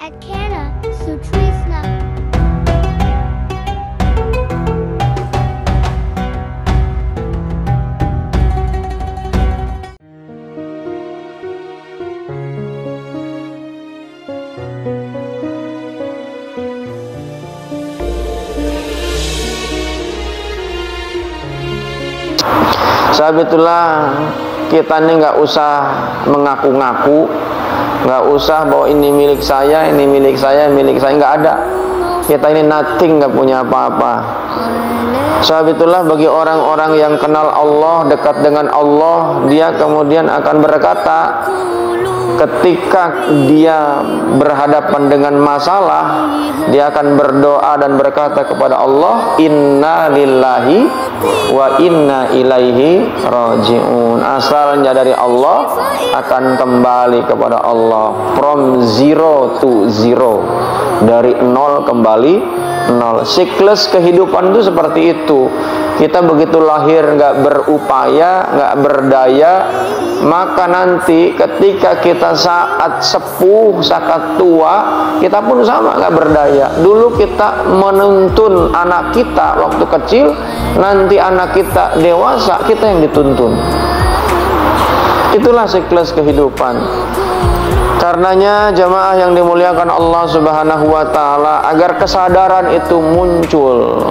Akana Sutrisna. Sabitulah kita ini nggak usah mengaku-ngaku, nggak usah bahwa ini milik saya, ini milik saya, milik saya, nggak ada. Kita ini nothing, nggak punya apa-apa. Sabitulah bagi orang-orang yang kenal Allah, dekat dengan Allah, dia kemudian akan berkata ketika dia berhadapan dengan masalah, dia akan berdoa dan berkata kepada Allah, inna lillahi wa inna ilaihi raji'un. Asalnya dari Allah, akan kembali kepada Allah. From zero to zero, dari nol kembali nol. Siklus kehidupan itu seperti itu. Kita begitu lahir nggak berupaya, nggak berdaya, maka nanti ketika kita saat sepuh, saat tua, kita pun sama nggak berdaya. Dulu kita menuntun anak kita waktu kecil, nanti anak kita dewasa, kita yang dituntun. Itulah siklus kehidupan. Karenanya jamaah yang dimuliakan Allah Subhanahu wa taala, agar kesadaran itu muncul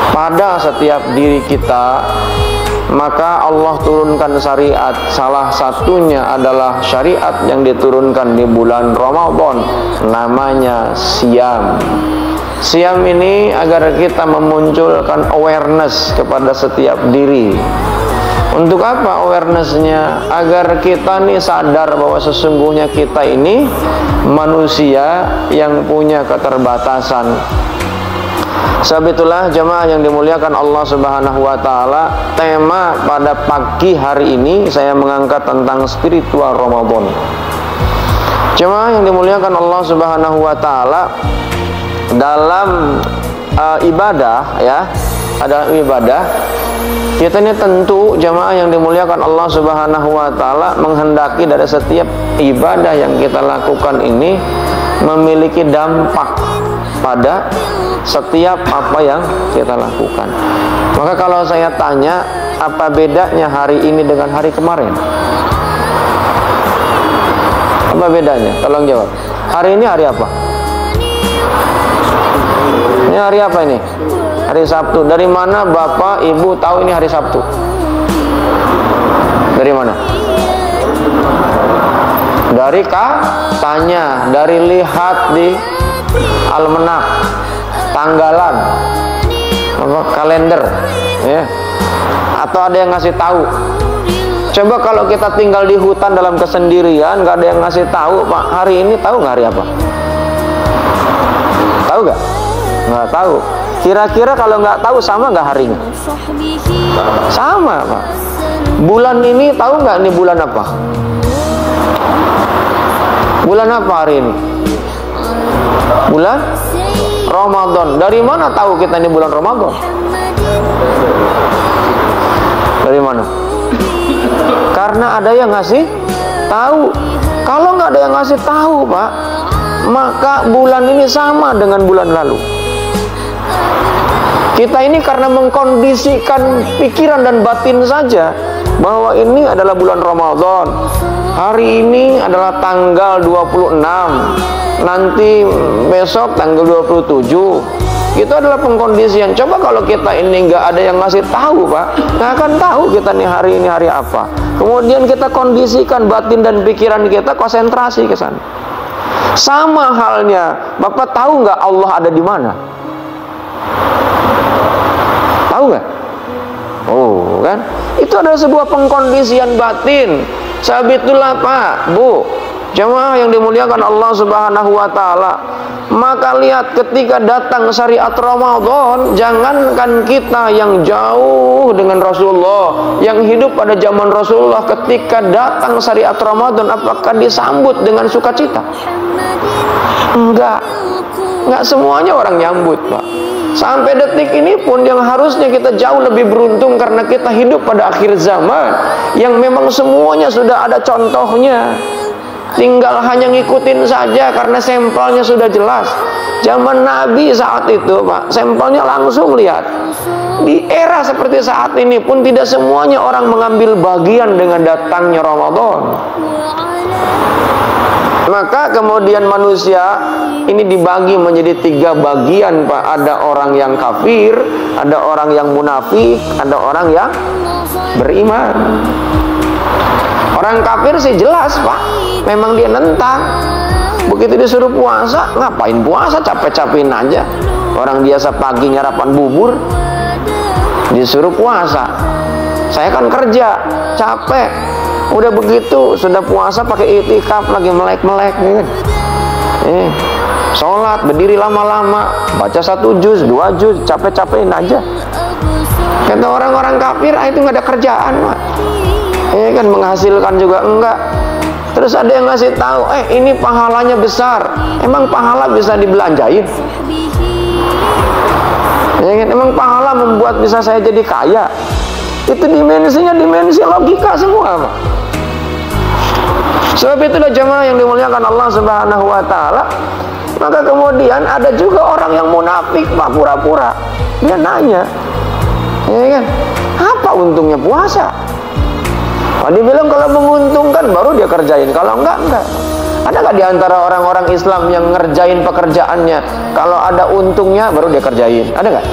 pada setiap diri kita, maka Allah turunkan syariat. Salah satunya adalah syariat yang diturunkan di bulan Ramadan, namanya Siyam. Siyam ini agar kita memunculkan awareness kepada setiap diri. Untuk apa awarenessnya? Agar kita nih sadar bahwa sesungguhnya kita ini manusia yang punya keterbatasan. Sebab itulah jemaah yang dimuliakan Allah Subhanahu wa taala, tema pada pagi hari ini saya mengangkat tentang spiritual Ramadan. Jemaah yang dimuliakan Allah Subhanahu wa taala, dalam ibadah ya, adalah ibadah. Kita ini tentu jemaah yang dimuliakan Allah Subhanahu wa taala menghendaki dari setiap ibadah yang kita lakukan ini memiliki dampak pada setiap apa yang kita lakukan. Maka kalau saya tanya, apa bedanya hari ini dengan hari kemarin? Apa bedanya? Tolong jawab. Hari ini hari apa? Ini hari apa ini? Hari Sabtu. Dari mana Bapak Ibu tahu ini hari Sabtu? Dari mana? Dari katanya, dari lihat di almanak, tanggalan, apa, kalender, ya. Atau ada yang ngasih tahu. Coba kalau kita tinggal di hutan dalam kesendirian, nggak ada yang ngasih tahu, Pak, hari ini tahu nggak hari apa? Tahu nggak? Nggak tahu. Kira-kira kalau nggak tahu sama nggak harinya? Sama, Pak. Bulan ini tahu nggak ini bulan apa? Bulan apa hari ini? Bulan Ramadan. Dari mana tahu kita ini bulan Ramadan? Dari mana? Karena ada yang ngasih tahu. Kalau nggak ada yang ngasih tahu, Pak, maka bulan ini sama dengan bulan lalu. Kita ini karena mengkondisikan pikiran dan batin saja bahwa ini adalah bulan Ramadan. Hari ini adalah tanggal 26. Nanti besok tanggal 27. Itu adalah pengkondisian. Coba kalau kita ini nggak ada yang ngasih tahu, Pak, nggak akan tahu kita nih hari ini hari apa. Kemudian kita kondisikan batin dan pikiran kita, konsentrasi ke sana. Sama halnya, Bapak tahu nggak Allah ada di mana? Tahu nggak? Oh, kan? Itu adalah sebuah pengkondisian batin. Sebab itulah, Pak, Bu, jemaah yang dimuliakan Allah Subhanahu wa taala, maka lihat ketika datang syariat Ramadan, jangankan kita yang jauh dengan Rasulullah, yang hidup pada zaman Rasulullah, ketika datang syariat Ramadan, apakah disambut dengan sukacita? Enggak semuanya orang nyambut, Pak. Sampai detik ini pun yang harusnya kita jauh lebih beruntung karena kita hidup pada akhir zaman yang memang semuanya sudah ada contohnya. tinggal hanya ngikutin saja karena sampelnya sudah jelas. Zaman Nabi saat itu, Pak, sampelnya langsung lihat. Di era seperti saat ini pun tidak semuanya orang mengambil bagian dengan datangnya Ramadan. Maka kemudian manusia ini dibagi menjadi 3 bagian, Pak. Ada orang yang kafir, ada orang yang munafik, ada orang yang beriman. Orang kafir sih jelas, Pak, memang dia nentang. Begitu disuruh puasa, ngapain puasa, capek-capekin aja. Orang biasa pagi nyarapan bubur, disuruh puasa. Saya kan kerja, capek. Udah begitu, sudah puasa pakai itikaf lagi melek-melek gitu. Sholat, berdiri lama-lama, baca 1 juz, 2 juz, capek-capekin aja. Kata orang-orang kafir, itu nggak ada kerjaan, Pak. Kan menghasilkan juga enggak. Terus ada yang ngasih tahu, ini pahalanya besar. Emang pahala bisa dibelanjain? Emang pahala membuat bisa saya jadi kaya? Itu dimensinya dimensi logika semua, Pak. Sebab itulah jemaah yang dimuliakan Allah Subhanahu wa taala. Maka kemudian ada juga orang yang munafik, Pak, pura-pura. Dia nanya, apa untungnya puasa? Nah, dibilang kalau menguntungkan baru dia kerjain, kalau enggak. Ada nggak di antara orang-orang Islam yang ngerjain pekerjaannya kalau ada untungnya baru dia kerjain? Ada nggak?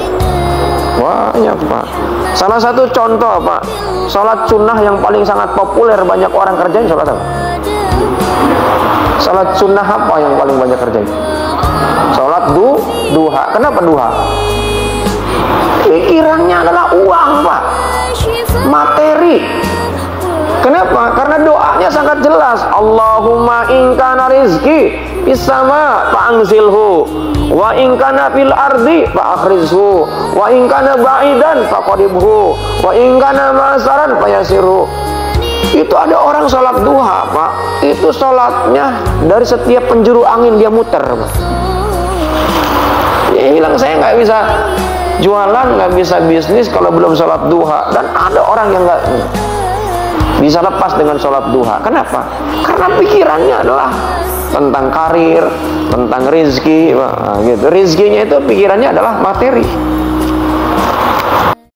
Banyak, Pak. Salah satu contoh, Pak, sholat sunnah yang paling sangat populer banyak orang kerjain sholat apa? Sholat sunnah apa yang paling banyak kerjain? Sholat duha. Kenapa duha? Pikirannya adalah uang, Pak, materi. Kenapa? Karena doanya sangat jelas. Allahumma in kana rizki fis sama fa'anzilhu, wa in kana fil ardi fa'akhrizhu, wa in kana ba'idan faqribhu, wa in kana ma'saran fayasirhu. Itu ada orang sholat duha, Pak. Itu sholatnya dari setiap penjuru angin dia muter, Pak. Dia bilang saya nggak bisa jualan, nggak bisa bisnis kalau belum sholat duha. Dan ada orang yang nggak bisa lepas dengan sholat duha. Kenapa? Karena pikirannya adalah tentang karir, tentang rizki, gitu. Rizkinya itu pikirannya adalah materi.